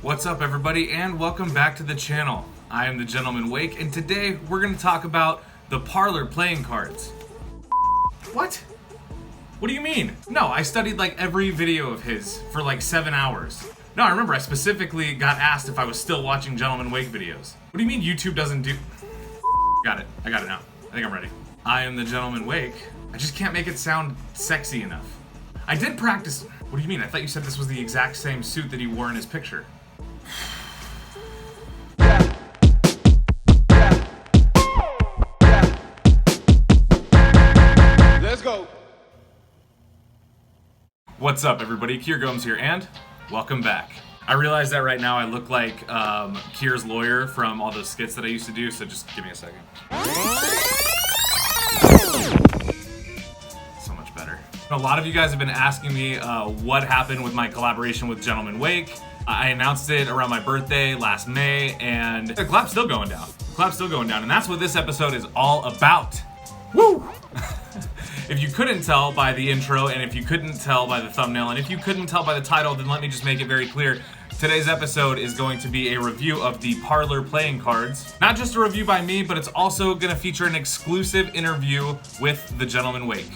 What's up everybody, and welcome back to the channel. I am the Gentleman Wake, and today we're going to talk about the Parlour playing cards. What? What do you mean? No, I studied like every video of his for like 7 hours. No, I remember I specifically got asked if I was still watching Gentleman Wake videos. What do you mean YouTube doesn't do... Got it. I got it now. I think I'm ready. I am the Gentleman Wake. I just can't make it sound sexy enough. I did practice... What do you mean? I thought you said this was the exact same suit that he wore in his picture. Let's go. What's up everybody, Kier Gomes here, and welcome back. I realize that right now I look like Kier's lawyer from all those skits that I used to do, so just give me a second. So much better. A lot of you guys have been asking me what happened with my collaboration with Gentleman Wake. I announced it around my birthday last May, and the collab's still going down. The collab's still going down, and that's what this episode is all about. Woo! If you couldn't tell by the intro, and if you couldn't tell by the thumbnail, and if you couldn't tell by the title, then let me just make it very clear. Today's episode is going to be a review of the Parlour playing cards. Not just a review by me, but it's also going to feature an exclusive interview with the Gentleman Wake.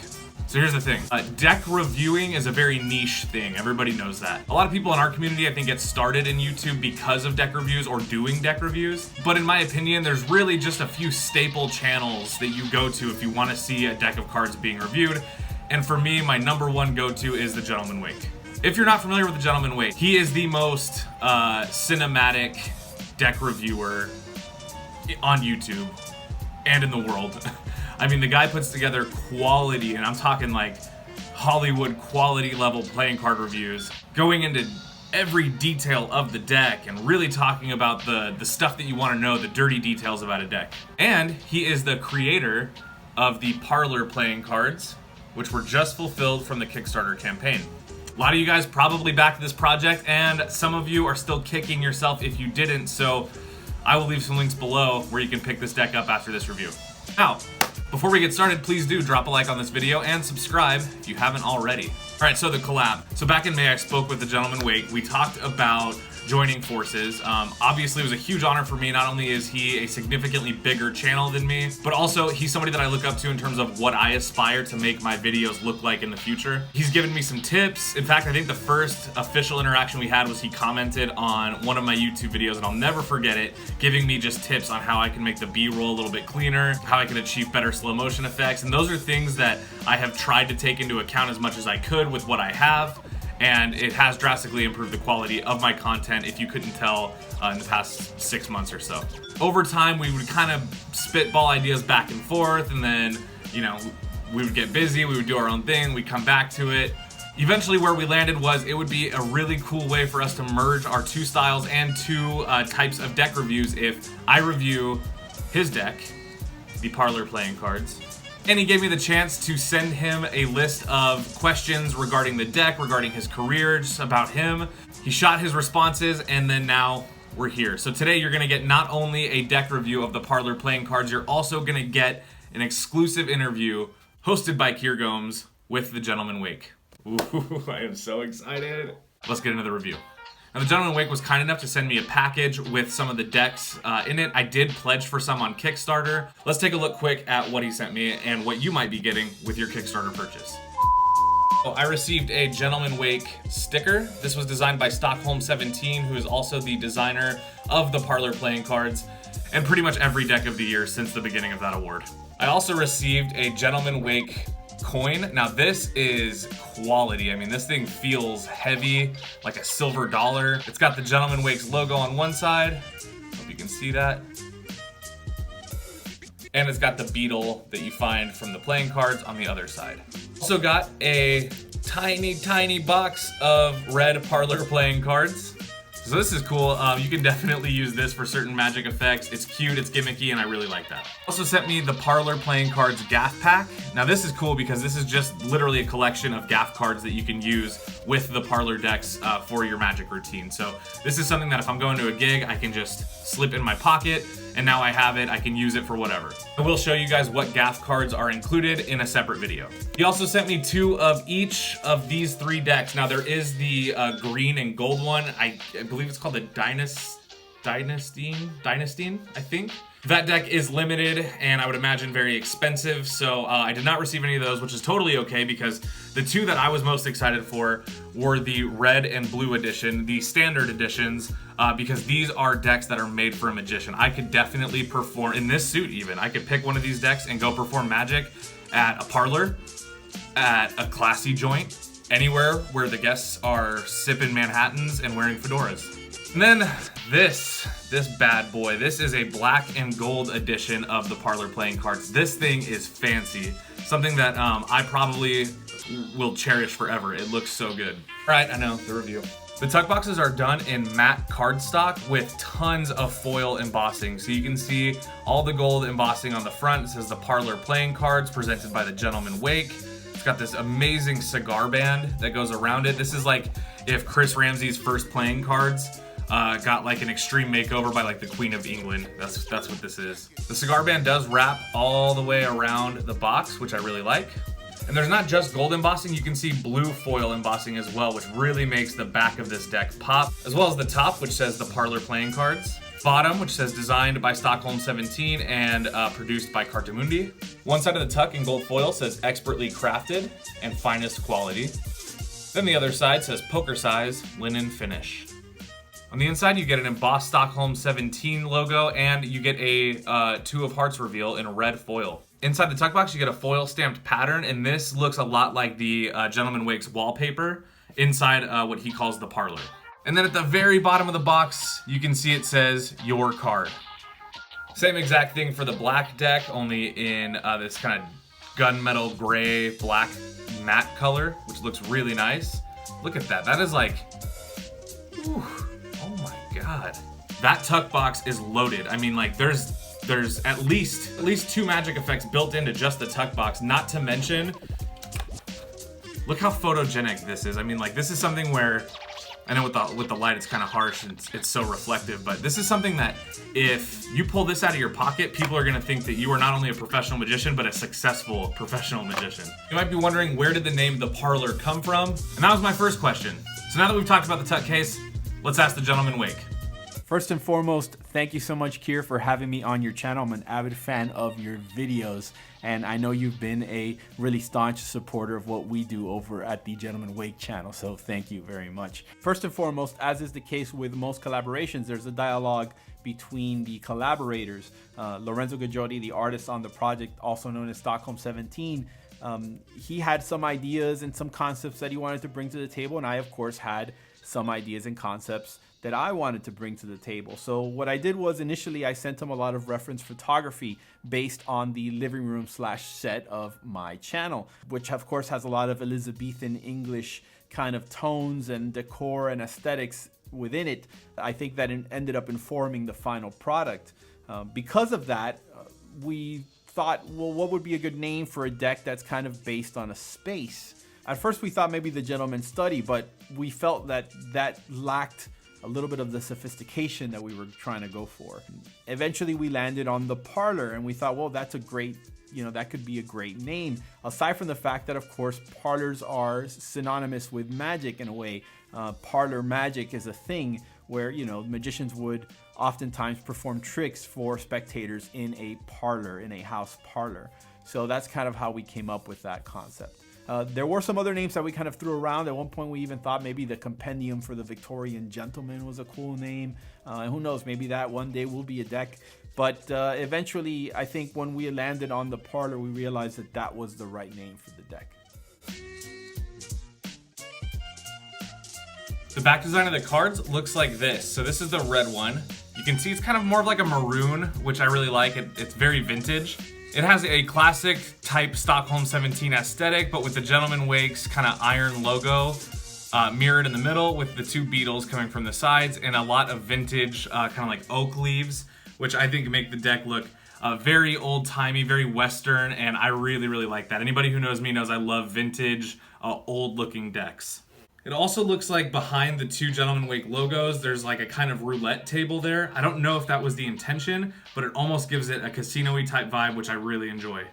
So here's the thing, deck reviewing is a very niche thing, everybody knows that. A lot of people in our community I think get started in YouTube because of deck reviews or doing deck reviews, but in my opinion there's really just a few staple channels that you go to if you want to see a deck of cards being reviewed, and for me my number one go-to is the Gentleman Wake. If you're not familiar with the Gentleman Wake, he is the most cinematic deck reviewer on YouTube and in the world. I mean, the guy puts together quality, and I'm talking like Hollywood quality level playing card reviews, going into every detail of the deck and really talking about the stuff that you want to know, the dirty details about a deck. And he is the creator of the Parlour playing cards, which were just fulfilled from the Kickstarter campaign. A lot of you guys probably backed this project, and some of you are still kicking yourself if you didn't, so I will leave some links below where you can pick this deck up after this review. Now, before we get started, please do drop a like on this video and subscribe if you haven't already. All right, so the collab. So back in May, I spoke with the Gentleman Wake. We talked about joining forces. Obviously, it was a huge honor for me. Not only is he a significantly bigger channel than me, but also he's somebody that I look up to in terms of what I aspire to make my videos look like in the future. He's given me some tips. In fact, I think the first official interaction we had was he commented on one of my YouTube videos, and I'll never forget it, giving me just tips on how I can make the B-roll a little bit cleaner, how I can achieve better slow motion effects, and those are things that I have tried to take into account as much as I could with what I have. And it has drastically improved the quality of my content, if you couldn't tell, in the past 6 months or so. Over time, we would kind of spitball ideas back and forth, and then, you know, we would get busy, we would do our own thing, we'd come back to it. Eventually where we landed was it would be a really cool way for us to merge our two styles and two types of deck reviews if I review his deck, the Parlour playing cards, and he gave me the chance to send him a list of questions regarding the deck, regarding his career, just about him. He shot his responses, and then now we're here. So today you're gonna get not only a deck review of the Parlour playing cards, you're also gonna get an exclusive interview hosted by Kier Gomes with the Gentleman Wake. Ooh, I am so excited. Let's get into the review. Now, the Gentleman Wake was kind enough to send me a package with some of the decks in it. I did pledge for some on Kickstarter. Let's take a look quick at what he sent me and what you might be getting with your Kickstarter purchase. I received a Gentleman Wake sticker. This was designed by Stockholm17, who is also the designer of the Parlour playing cards and pretty much every deck of the year since the beginning of that award. I also received a Gentleman Wake coin. Now this is quality. I mean, this thing feels heavy, like a silver dollar. It's got the Gentleman Wake's logo on one side. Hope you can see that. And it's got the beetle that you find from the playing cards on the other side. Also got a tiny, tiny box of red Parlour playing cards. So this is cool. You can definitely use this for certain magic effects. It's cute, it's gimmicky, and I really like that. Also sent me the Parlour playing cards gaff pack. Now this is cool because this is just literally a collection of gaff cards that you can use with the Parlour decks for your magic routine. So this is something that if I'm going to a gig, I can just slip in my pocket and now I have it. I can use it for whatever. I will show you guys what Gaff cards are included in a separate video. He also sent me 2 of each of these 3 decks. Now there is the green and gold one. I believe it's called the Dynastine, I think. That deck is limited and I would imagine very expensive, so I did not receive any of those, which is totally okay because the 2 that I was most excited for were the red and blue edition, the standard editions, because these are decks that are made for a magician. I could definitely perform, in this suit even, I could pick one of these decks and go perform magic at a parlor, at a classy joint, anywhere where the guests are sipping Manhattans and wearing fedoras. And then this bad boy. This is a black and gold edition of the Parlour playing cards. This thing is fancy. Something that I probably will cherish forever. It looks so good. All right, I know, the review. The tuck boxes are done in matte cardstock with tons of foil embossing. So you can see all the gold embossing on the front. It says the Parlour playing cards presented by the Gentleman Wake. It's got this amazing cigar band that goes around it. This is like if Chris Ramsey's first playing cards got like an extreme makeover by like the Queen of England. That's what this is. The cigar band does wrap all the way around the box, which I really like. And there's not just gold embossing, you can see blue foil embossing as well, which really makes the back of this deck pop, as well as the top, which says the Parlour playing cards. Bottom, which says designed by Stockholm 17 and produced by Cartamundi. One side of the tuck in gold foil says expertly crafted and finest quality. Then the other side says poker size linen finish. On the inside, you get an embossed Stockholm 17 logo, and you get a 2 of Hearts reveal in red foil. Inside the tuck box, you get a foil stamped pattern, and this looks a lot like the Gentleman Wake's wallpaper inside what he calls the Parlour. And then at the very bottom of the box, you can see it says your card. Same exact thing for the black deck, only in this kind of gunmetal gray black matte color, which looks really nice. Look at that. That is like, whew. Oh my God. That tuck box is loaded. I mean, like there's at least 2 magic effects built into just the tuck box, not to mention, look how photogenic this is. I mean, like this is something where, I know with the light it's kind of harsh and it's so reflective, but this is something that if you pull this out of your pocket, people are gonna think that you are not only a professional magician, but a successful professional magician. You might be wondering, where did the name The Parlour come from? And that was my first question. So now that we've talked about the tuck case, let's ask the Gentleman Wake. First and foremost, thank you so much, Kier, for having me on your channel. I'm an avid fan of your videos, and I know you've been a really staunch supporter of what we do over at the Gentleman Wake channel, so thank you very much. First and foremost, as is the case with most collaborations, there's a dialogue between the collaborators. Lorenzo, the artist on the project, also known as Stockholm 17, he had some ideas and some concepts that he wanted to bring to the table, and I, of course, had some ideas and concepts that I wanted to bring to the table. So what I did was initially I sent him a lot of reference photography based on the living room / set of my channel, which of course has a lot of Elizabethan English kind of tones and decor and aesthetics within it. I think that it ended up informing the final product. Because of that, we thought, well, what would be a good name for a deck that's kind of based on a space? At first we thought maybe the Gentleman's Study, but we felt that that lacked a little bit of the sophistication that we were trying to go for. Eventually we landed on the Parlour, and we thought, well, that's a great, that could be a great name. Aside from the fact that, of course, parlors are synonymous with magic in a way. Parlour magic is a thing where, magicians would oftentimes perform tricks for spectators in a parlor, in a house parlor. So that's kind of how we came up with that concept. There were some other names that we kind of threw around. At one point we even thought maybe the Compendium for the Victorian Gentleman was a cool name. And who knows, maybe that one day will be a deck. But eventually, I think when we landed on the Parlour, we realized that that was the right name for the deck. The back design of the cards looks like this. So this is the red one. You can see it's kind of more of like a maroon, which I really like. It's very vintage. It has a classic type Stockholm 17 aesthetic, but with the Gentleman Wake's kind of iron logo mirrored in the middle with the 2 beetles coming from the sides and a lot of vintage kind of like oak leaves, which I think make the deck look very old-timey, very Western, and I really, really like that. Anybody who knows me knows I love vintage, old-looking decks. It also looks like behind the two Gentleman Wake logos, there's like a kind of roulette table there. I don't know if that was the intention, but it almost gives it a casino-y type vibe, which I really enjoy.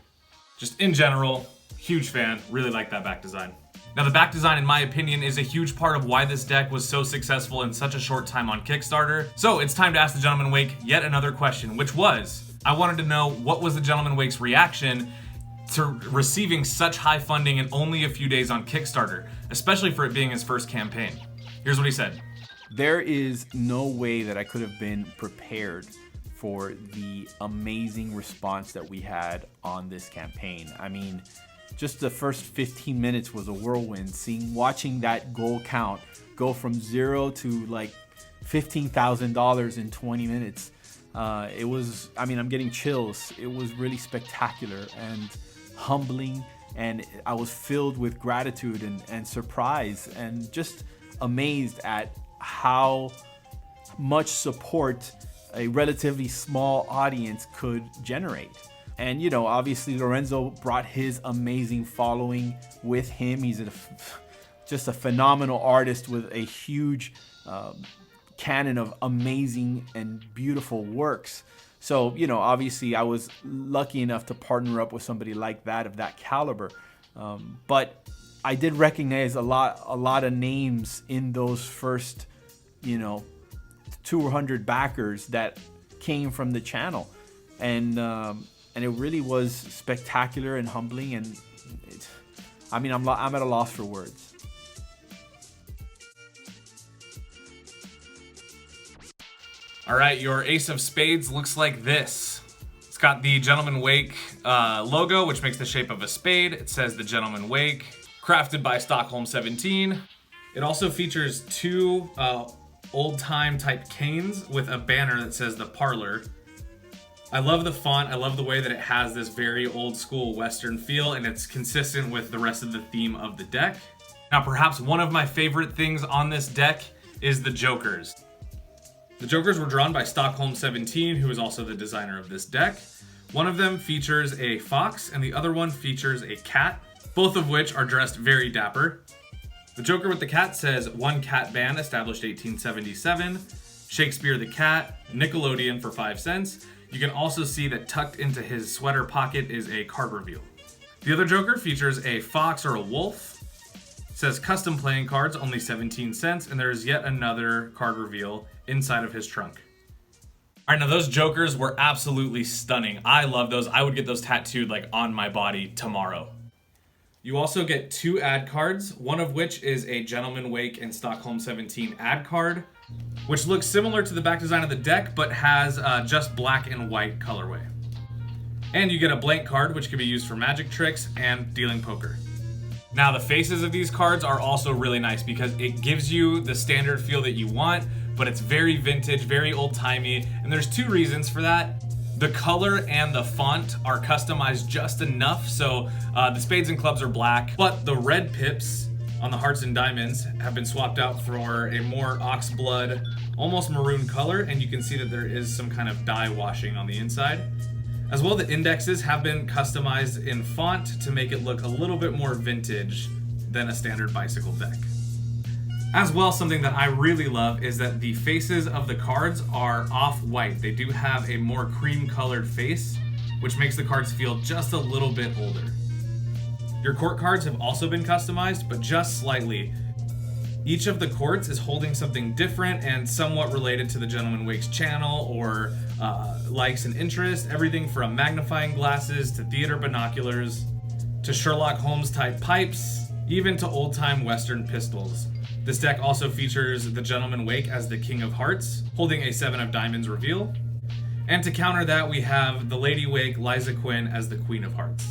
Just in general, huge fan, really like that back design. Now the back design, in my opinion, is a huge part of why this deck was so successful in such a short time on Kickstarter. So it's time to ask the Gentleman Wake yet another question, which was, I wanted to know what was the Gentleman Wake's reaction to receiving such high funding in only a few days on Kickstarter, especially for it being his first campaign. Here's what he said. There is no way that I could have been prepared for the amazing response that we had on this campaign. I mean, just the first 15 minutes was a whirlwind. Watching that goal count go from 0 to like $15,000 in 20 minutes. It was, I mean, I'm getting chills. It was really spectacular and humbling, and I was filled with gratitude and surprise and just amazed at how much support a relatively small audience could generate. And you know, obviously Lorenzo brought his amazing following with him. He's just a phenomenal artist with a huge canon of amazing and beautiful works. So, you know, obviously I was lucky enough to partner up with somebody like that, of that caliber. But I did recognize a lot of names in those first, you know, 200 backers that came from the channel. And it really was spectacular and humbling. And I mean, I'm at a loss for words. All right, your Ace of Spades looks like this. It's got the Gentleman Wake logo, which makes the shape of a spade. It says the Gentleman Wake, crafted by Stockholm 17. It also features two old-time type canes with a banner that says the Parlour. I love the font. I love the way that it has this very old school Western feel, and it's consistent with the rest of the theme of the deck. Now, perhaps one of my favorite things on this deck is the Jokers. The Jokers were drawn by Stockholm 17, who is also the designer of this deck. One of them features a fox, and the other one features a cat, both of which are dressed very dapper. The Joker with the cat says, "One cat band established 1877, Shakespeare the cat, Nickelodeon for 5 cents. You can also see that tucked into his sweater pocket is a card reveal. The other Joker features a fox or a wolf. Says custom playing cards, only 17 cents, and there is yet another card reveal inside of his trunk. All right, now those Jokers were absolutely stunning. I love those. I would get those tattooed like on my body tomorrow. You also get 2 ad cards, one of which is a Gentleman Wake and Stockholm 17 ad card, which looks similar to the back design of the deck, but has just black and white colorway. And you get a blank card, which can be used for magic tricks and dealing poker. Now the faces of these cards are also really nice because it gives you the standard feel that you want, but it's very vintage, very old-timey, and there's 2 reasons for that. The color and the font are customized just enough, so the spades and clubs are black, but the red pips on the hearts and diamonds have been swapped out for a more oxblood, almost maroon color, and you can see that there is some kind of dye washing on the inside. As well, the indexes have been customized in font to make it look a little bit more vintage than a standard bicycle deck. As well, something that I really love is that the faces of the cards are off-white. They do have a more cream-colored face, which makes the cards feel just a little bit older. Your court cards have also been customized, but just slightly. Each of the courts is holding something different and somewhat related to the Gentleman Wake's channel or likes and interests. Everything from magnifying glasses to theater binoculars to Sherlock Holmes type pipes, even to old-time Western pistols. This deck also features the Gentleman Wake as the King of Hearts, holding a 7 of Diamonds reveal. And to counter that, we have the Lady Wake, Liza Quinn, as the Queen of Hearts.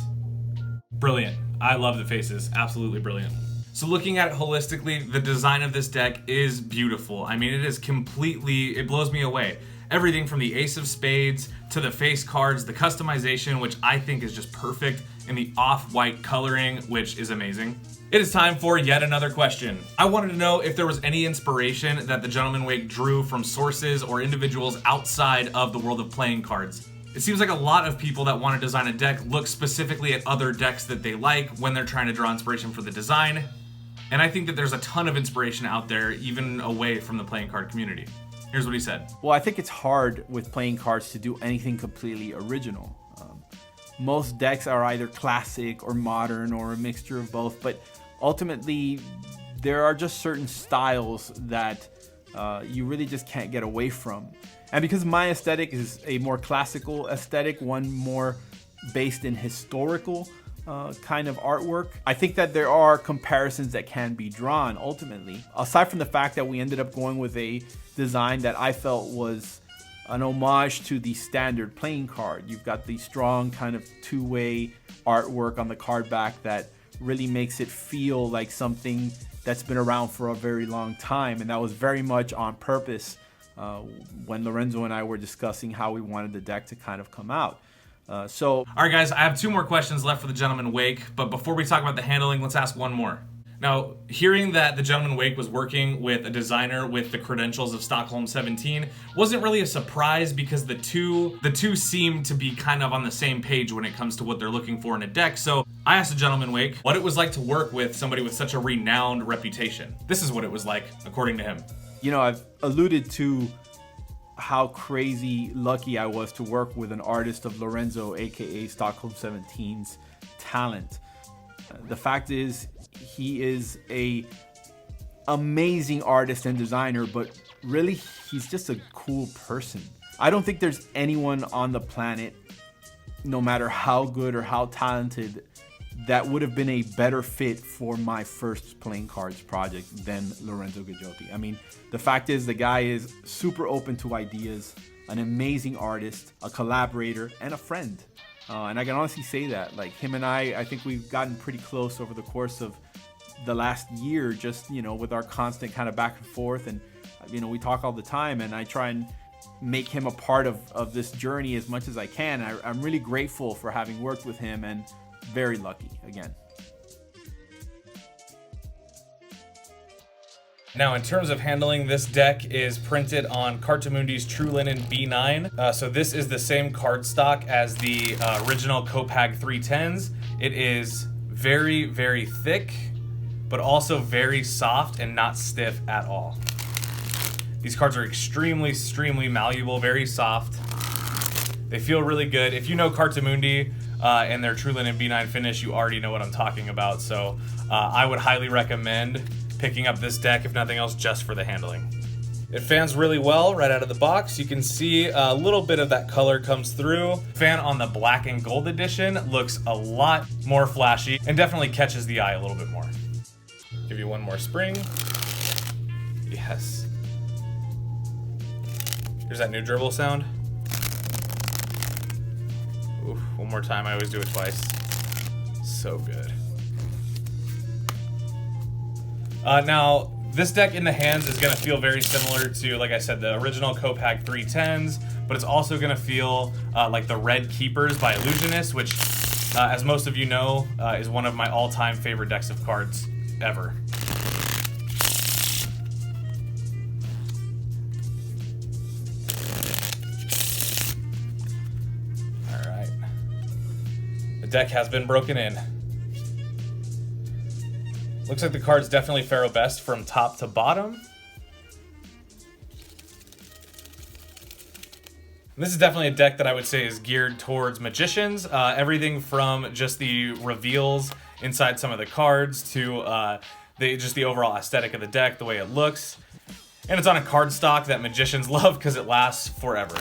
Brilliant. I love the faces. Absolutely brilliant. So looking at it holistically, the design of this deck is beautiful. I mean, it blows me away. Everything from the Ace of Spades to the face cards, the customization, which I think is just perfect, and the off-white coloring, which is amazing. It is time for yet another question. I wanted to know if there was any inspiration that the Gentleman Wake drew from sources or individuals outside of the world of playing cards. It seems like a lot of people that want to design a deck look specifically at other decks that they like when they're trying to draw inspiration for the design. And I think that there's a ton of inspiration out there, even away from the playing card community. Here's what he said. Well, I think it's hard with playing cards to do anything completely original. Most decks are either classic or modern or a mixture of both, but ultimately there are just certain styles that you really just can't get away from. And because my aesthetic is a more classical aesthetic, one more based in historical kind of artwork, I think that there are comparisons that can be drawn ultimately. Aside from the fact that we ended up going with a design that I felt was an homage to the standard playing card. You've got the strong kind of two-way artwork on the card back that really makes it feel like something that's been around for a very long time, and that was very much on purpose when Lorenzo and I were discussing how we wanted the deck to kind of come out. All right, guys, I have 2 more questions left for the Gentleman Wake, but before we talk about the handling, let's ask one more. Now, hearing that the Gentleman Wake was working with a designer with the credentials of Stockholm 17 wasn't really a surprise, because the two seem to be kind of on the same page when it comes to what they're looking for in a deck. So I asked the Gentleman Wake what it was like to work with somebody with such a renowned reputation. This is what it was like, according to him. You know, I've alluded to how crazy lucky I was to work with an artist of Lorenzo, aka Stockholm 17's talent. The fact is, he is a amazing artist and designer, but really he's just a cool person. I don't think there's anyone on the planet, no matter how good or how talented, that would have been a better fit for my first playing cards project than Lorenzo Gaggiotti. I mean, the fact is, the guy is super open to ideas, an amazing artist, a collaborator, and a friend. And I can honestly say that, like, him and I think we've gotten pretty close over the course of the last year, just, you know, with our constant kind of back and forth. And, you know, we talk all the time, and I try and make him a part of this journey as much as I can. I'm really grateful for having worked with him, and very lucky again. Now, in terms of handling, this deck is printed on Cartamundi's True Linen B9. So this is the same cardstock as the original Copag 310s. It is very, very thick, but also very soft and not stiff at all. These cards are extremely, extremely malleable, very soft. They feel really good. If you know Cartamundi and their True Linen B9 finish, you already know what I'm talking about. So I would highly recommend picking up this deck, if nothing else, just for the handling. It fans really well right out of the box. You can see a little bit of that color comes through. Fan on the black and gold edition looks a lot more flashy and definitely catches the eye a little bit more. Give you one more spring. Yes. Here's that new dribble sound. Ooh, one more time, I always do it twice. So good. Now, this deck in the hands is going to feel very similar to, like I said, the original Copag 310s, but it's also going to feel like the Red Keepers by Illusionist, which, as most of you know, is one of my all-time favorite decks of cards ever. All right. The deck has been broken in. Looks like the card's definitely Pharaoh Best from top to bottom. This is definitely a deck that I would say is geared towards magicians. Everything from just the reveals inside some of the cards to just the overall aesthetic of the deck, the way it looks. And it's on a card stock that magicians love because it lasts forever.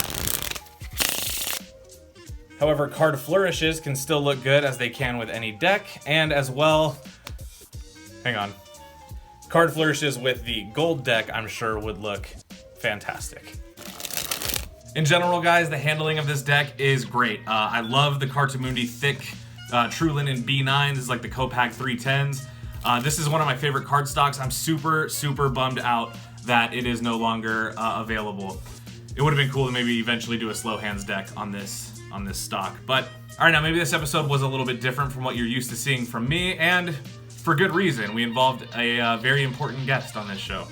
However, card flourishes can still look good, as they can with any deck, and as well, hang on. Card flourishes with the gold deck, I'm sure, would look fantastic. In general, guys, the handling of this deck is great. I love the Cartamundi thick True Linen B9s. This is like the Copag 310s. This is one of my favorite card stocks. I'm super, super bummed out that it is no longer available. It would have been cool to maybe eventually do a slow hands deck on this stock. But all right, now maybe this episode was a little bit different from what you're used to seeing from me, and for good reason. We involved a very important guest on this show.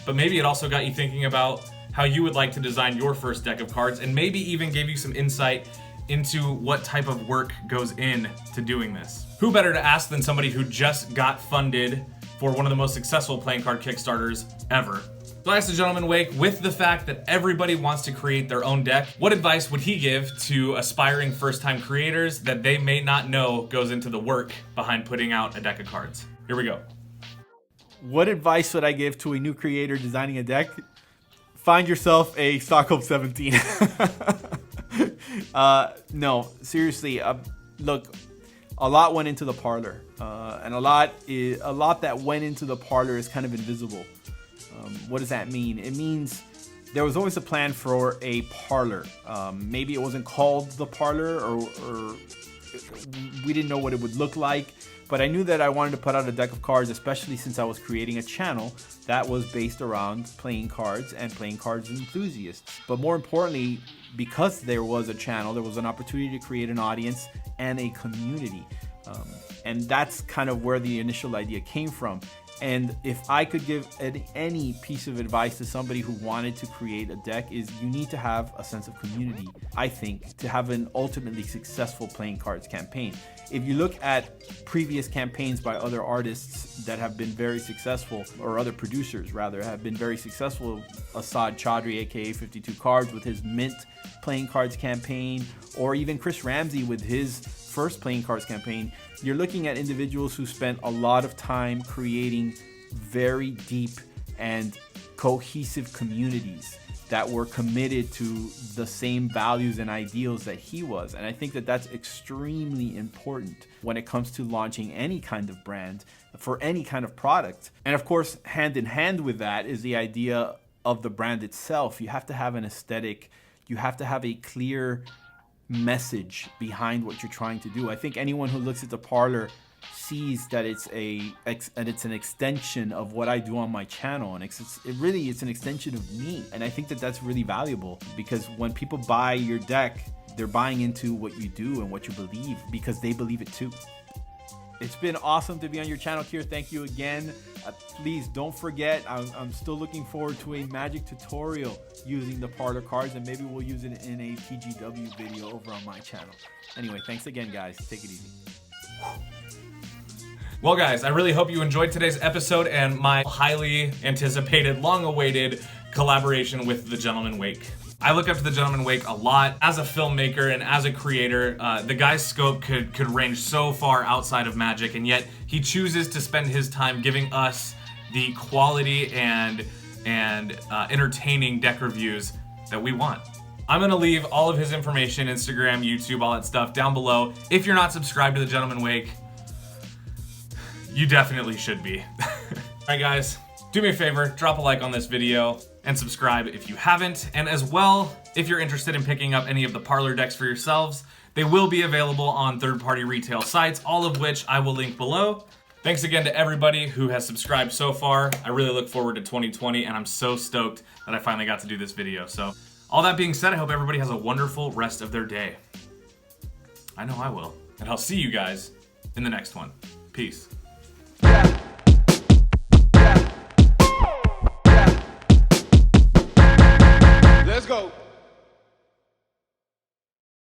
But maybe it also got you thinking about how you would like to design your first deck of cards, and maybe even gave you some insight into what type of work goes in to doing this. Who better to ask than somebody who just got funded for one of the most successful playing card Kickstarters ever. So I asked the gentleman Wake, with the fact that everybody wants to create their own deck, what advice would he give to aspiring first-time creators that they may not know goes into the work behind putting out a deck of cards? Here we go. What advice would I give to a new creator designing a deck? Find yourself a Stockholm 17. No, seriously. Look, a lot went into the Parlour, and a lot that went into the Parlour is kind of invisible. What does that mean? It means there was always a plan for a Parlour. Maybe it wasn't called the Parlour, or we didn't know what it would look like. But I knew that I wanted to put out a deck of cards, especially since I was creating a channel that was based around playing cards and playing cards enthusiasts. But more importantly, because there was a channel, there was an opportunity to create an audience and a community. And that's kind of where the initial idea came from. And if I could give any piece of advice to somebody who wanted to create a deck, is you need to have a sense of community, I think, to have an ultimately successful playing cards campaign. If you look at previous campaigns by other artists that have been very successful, or other producers rather, have been very successful, Assad Chaudhry, aka 52 Cards, with his Mint playing cards campaign, or even Chris Ramsey with his first playing cards campaign, you're looking at individuals who spent a lot of time creating very deep and cohesive communities that were committed to the same values and ideals that he was. And I think that that's extremely important when it comes to launching any kind of brand for any kind of product. And of course, hand in hand with that is the idea of the brand itself. You have to have an aesthetic. You have to have a clear message behind what you're trying to do. I think anyone who looks at the Parlour sees that it's an extension of what I do on my channel, and it's an extension of me. And I think that that's really valuable, because when people buy your deck, they're buying into what you do and what you believe, because they believe it too. It's been awesome to be on your channel, Kier. Thank you again. Please don't forget, I'm still looking forward to a Magic tutorial using the Parlour cards, and maybe we'll use it in a TGW video over on my channel. Anyway, thanks again, guys. Take it easy. Well, guys, I really hope you enjoyed today's episode and my highly anticipated, long-awaited collaboration with the gentleman Wake. I look up to the gentleman Wake a lot as a filmmaker and as a creator. The guy's scope could range so far outside of Magic, and yet he chooses to spend his time giving us the quality and entertaining deck reviews that we want. I'm gonna leave all of his information, Instagram, YouTube, all that stuff down below. If you're not subscribed to the gentleman Wake, you definitely should be. All right, guys, do me a favor, drop a like on this video and subscribe if you haven't. And as well, if you're interested in picking up any of the Parlour decks for yourselves, they will be available on third-party retail sites, all of which I will link below. Thanks again to everybody who has subscribed so far. I really look forward to 2020, and I'm so stoked that I finally got to do this video. So, all that being said, I hope everybody has a wonderful rest of their day. I know I will. And I'll see you guys in the next one. Peace. Let's go.